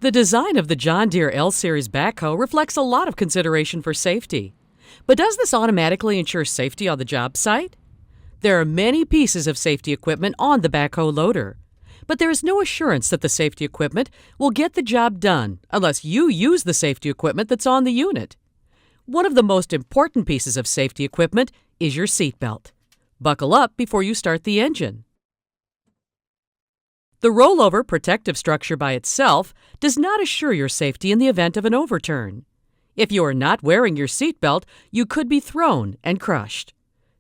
The design of the John Deere L-Series backhoe reflects a lot of consideration for safety. But does this automatically ensure safety on the job site? There are many pieces of safety equipment on the backhoe loader, but there is no assurance that the safety equipment will get the job done unless you use the safety equipment that's on the unit. One of the most important pieces of safety equipment is your seatbelt. Buckle up before you start the engine. The rollover protective structure by itself does not assure your safety in the event of an overturn. If you are not wearing your seatbelt, you could be thrown and crushed.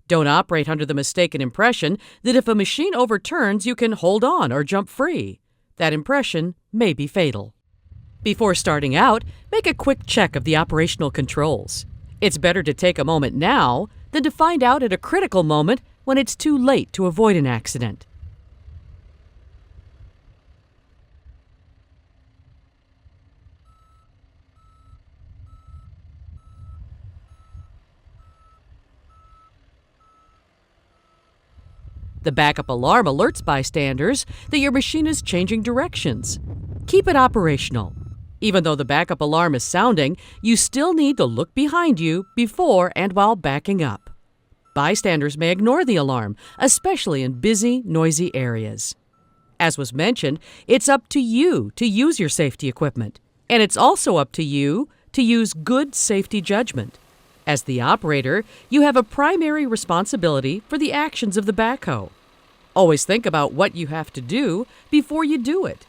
Don't operate under the mistaken impression that if a machine overturns, you can hold on or jump free. That impression may be fatal. Before starting out, make a quick check of the operational controls. It's better to take a moment now than to find out at a critical moment when it's too late to avoid an accident. The backup alarm alerts bystanders that your machine is changing directions. Keep it operational. Even though the backup alarm is sounding, you still need to look behind you before and while backing up. Bystanders may ignore the alarm, especially in busy, noisy areas. As was mentioned, it's up to you to use your safety equipment, and it's also up to you to use good safety judgment. As the operator, you have a primary responsibility for the actions of the backhoe. Always think about what you have to do before you do it.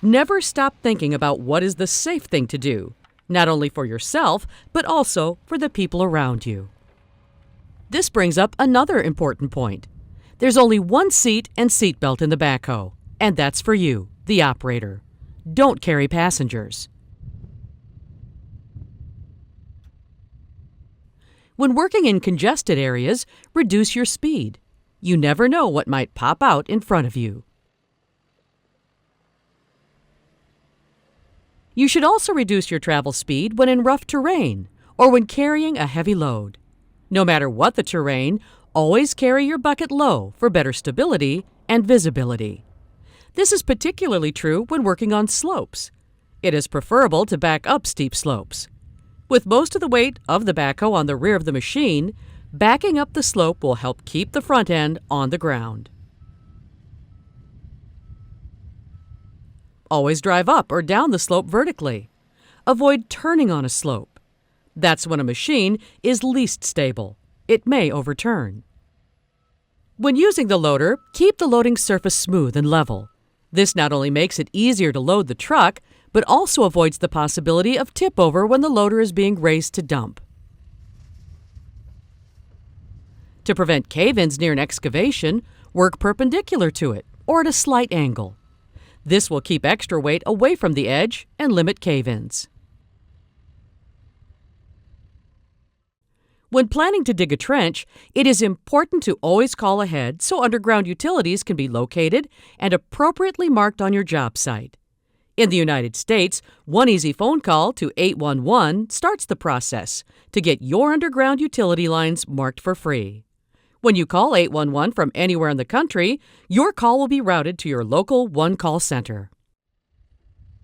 Never stop thinking about what is the safe thing to do, not only for yourself, but also for the people around you. This brings up another important point. There's only one seat and seatbelt in the backhoe, and that's for you, the operator. Don't carry passengers. When working in congested areas, reduce your speed. You never know what might pop out in front of you. You should also reduce your travel speed when in rough terrain or when carrying a heavy load. No matter what the terrain, always carry your bucket low for better stability and visibility. This is particularly true when working on slopes. It is preferable to back up steep slopes. With most of the weight of the backhoe on the rear of the machine, backing up the slope will help keep the front end on the ground. Always drive up or down the slope vertically. Avoid turning on a slope. That's when a machine is least stable. It may overturn. When using the loader, keep the loading surface smooth and level. This not only makes it easier to load the truck, but also avoids the possibility of tip over when the loader is being raised to dump. To prevent cave-ins near an excavation, work perpendicular to it or at a slight angle. This will keep extra weight away from the edge and limit cave-ins. When planning to dig a trench, it is important to always call ahead so underground utilities can be located and appropriately marked on your job site. In the United States, one easy phone call to 811 starts the process to get your underground utility lines marked for free. When you call 811 from anywhere in the country, your call will be routed to your local one-call center.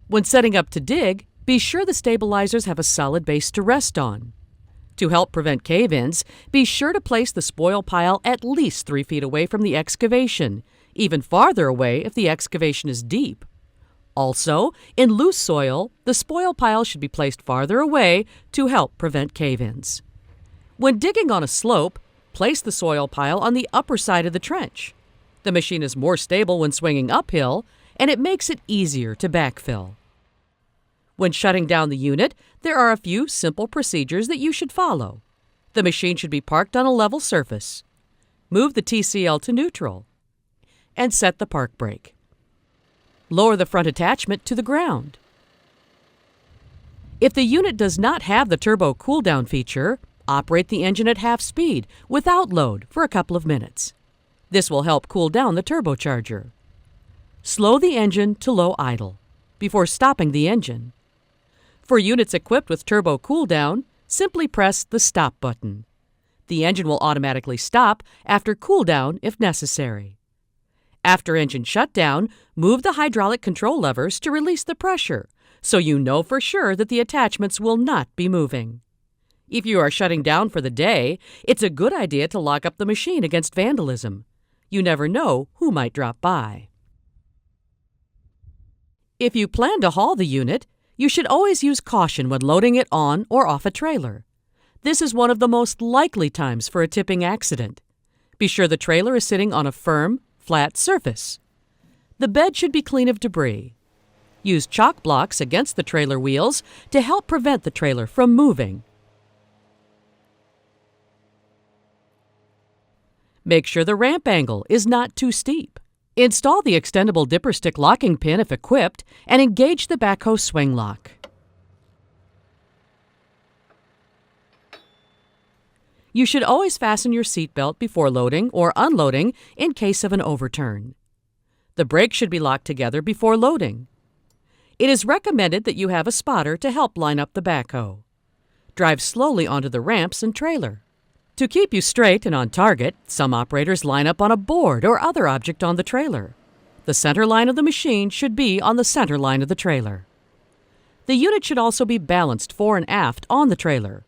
When setting up to dig, be sure the stabilizers have a solid base to rest on. To help prevent cave-ins, be sure to place the spoil pile at least 3 feet away from the excavation, even farther away if the excavation is deep. Also, in loose soil, the spoil pile should be placed farther away to help prevent cave-ins. When digging on a slope, place the soil pile on the upper side of the trench. The machine is more stable when swinging uphill, and it makes it easier to backfill. When shutting down the unit, there are a few simple procedures that you should follow. The machine should be parked on a level surface. Move the TCL to neutral, and set the park brake. Lower the front attachment to the ground. If the unit does not have the turbo cool-down feature, operate the engine at half speed without load for a couple of minutes. This will help cool down the turbocharger. Slow the engine to low idle before stopping the engine. For units equipped with turbo cool-down, simply press the stop button. The engine will automatically stop after cool-down if necessary. After engine shutdown, move the hydraulic control levers to release the pressure, so you know for sure that the attachments will not be moving. If you are shutting down for the day, it's a good idea to lock up the machine against vandalism. You never know who might drop by. If you plan to haul the unit, you should always use caution when loading it on or off a trailer. This is one of the most likely times for a tipping accident. Be sure the trailer is sitting on a firm, flat surface. The bed should be clean of debris. Use chalk blocks against the trailer wheels to help prevent the trailer from moving. Make sure the ramp angle is not too steep. Install the extendable dipper stick locking pin if equipped and engage the backhoe swing lock. You should always fasten your seatbelt before loading or unloading in case of an overturn. The brakes should be locked together before loading. It is recommended that you have a spotter to help line up the backhoe. Drive slowly onto the ramps and trailer. To keep you straight and on target, some operators line up on a board or other object on the trailer. The center line of the machine should be on the center line of the trailer. The unit should also be balanced fore and aft on the trailer.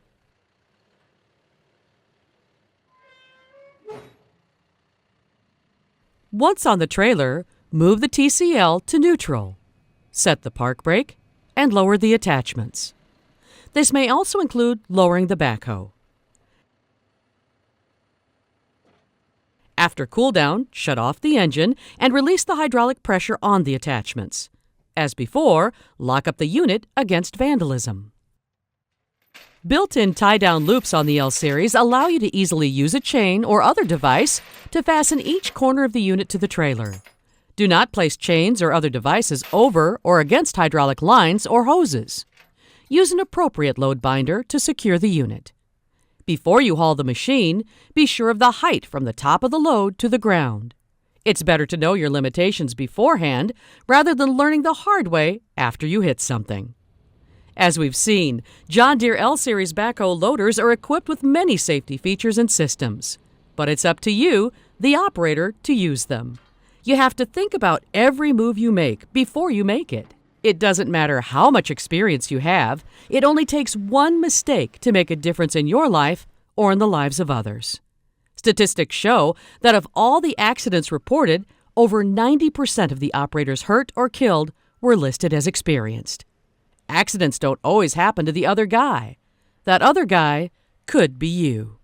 Once on the trailer, move the TCL to neutral. Set the park brake and lower the attachments. This may also include lowering the backhoe. After cooldown, shut off the engine and release the hydraulic pressure on the attachments. As before, lock up the unit against vandalism. Built-in tie-down loops on the L-Series allow you to easily use a chain or other device to fasten each corner of the unit to the trailer. Do not place chains or other devices over or against hydraulic lines or hoses. Use an appropriate load binder to secure the unit. Before you haul the machine, be sure of the height from the top of the load to the ground. It's better to know your limitations beforehand rather than learning the hard way after you hit something. As we've seen, John Deere L-Series backhoe loaders are equipped with many safety features and systems. But it's up to you, the operator, to use them. You have to think about every move you make before you make it. It doesn't matter how much experience you have, it only takes one mistake to make a difference in your life or in the lives of others. Statistics show that of all the accidents reported, over 90% of the operators hurt or killed were listed as experienced. Accidents don't always happen to the other guy. That other guy could be you.